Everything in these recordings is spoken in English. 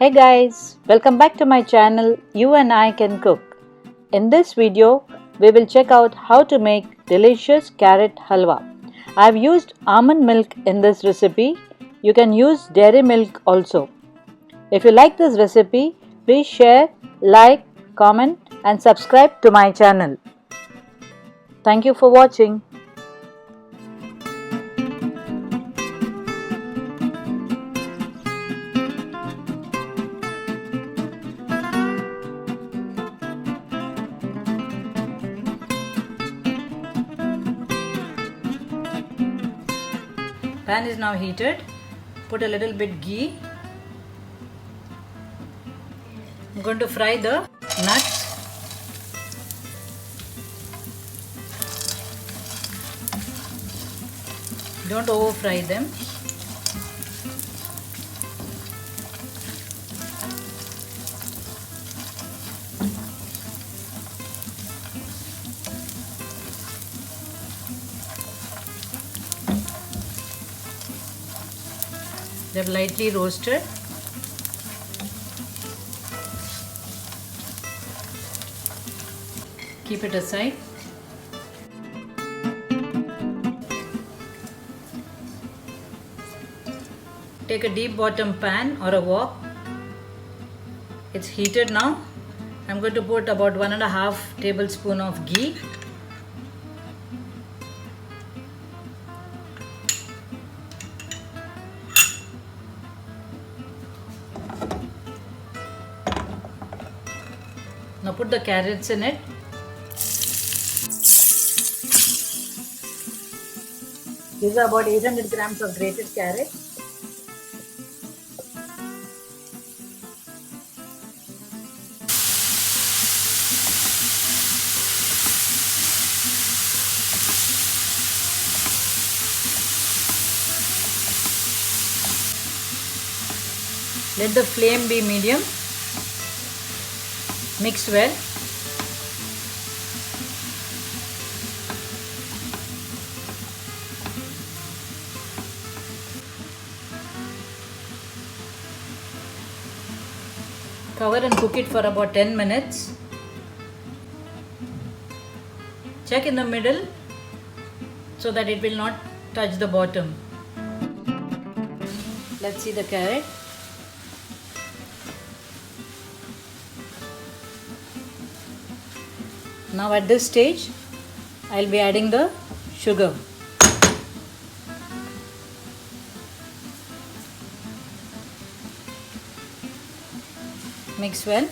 Hey guys, welcome back to my channel You and I Can Cook. In this video, we will check out how to make delicious carrot halwa. I have used almond milk in this recipe. You can use dairy milk also. If you like this recipe, please share, like, comment and subscribe to my channel. Thank you for watching. Pan is now heated. Put a little bit ghee. I'm going to fry the nuts. Don't over fry them. They're lightly roasted. Keep it aside. Take a deep bottom pan or a wok. It's heated now. I'm going to put about 1.5 tablespoons of ghee. Now put the carrots in it. These are about 800 grams of grated carrot. Let the flame be medium. Mix well. Cover and cook it for about 10 minutes. Check in the middle so that it will not touch the bottom. Let's see the carrot. Now at this stage, I will be adding the sugar. Mix well.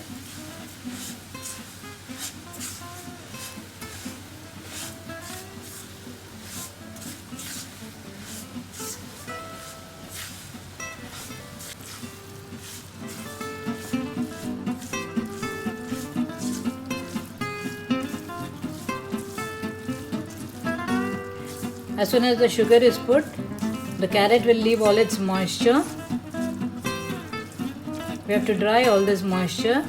As soon as the sugar is put, the carrot will leave all its moisture. We have to dry all this moisture.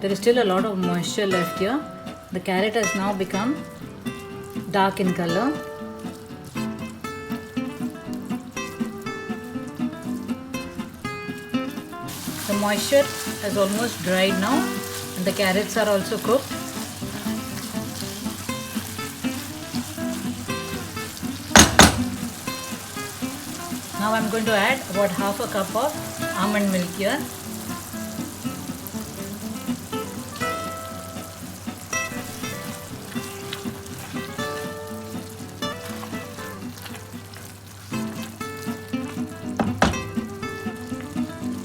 There is still a lot of moisture left here. The carrot has now become dark in color. The moisture has almost dried now. And the carrots are also cooked. Now I am going to add about half a cup of almond milk here.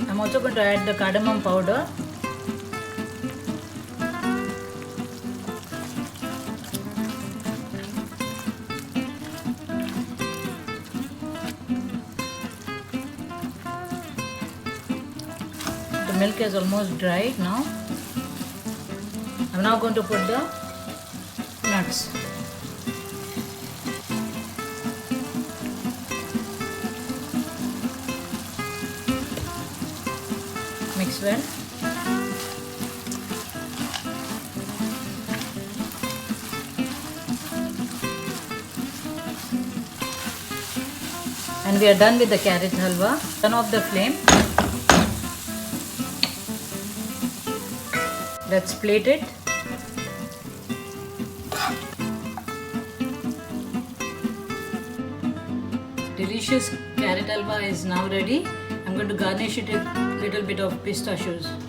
I am also going to add the cardamom powder. The milk is almost dried now. I'm now going to put the nuts. Mix well. And we are done with the carrot halwa. Turn off the flame. Let's plate it. Delicious carrot halwa is now ready. I'm going to garnish it with a little bit of pistachios.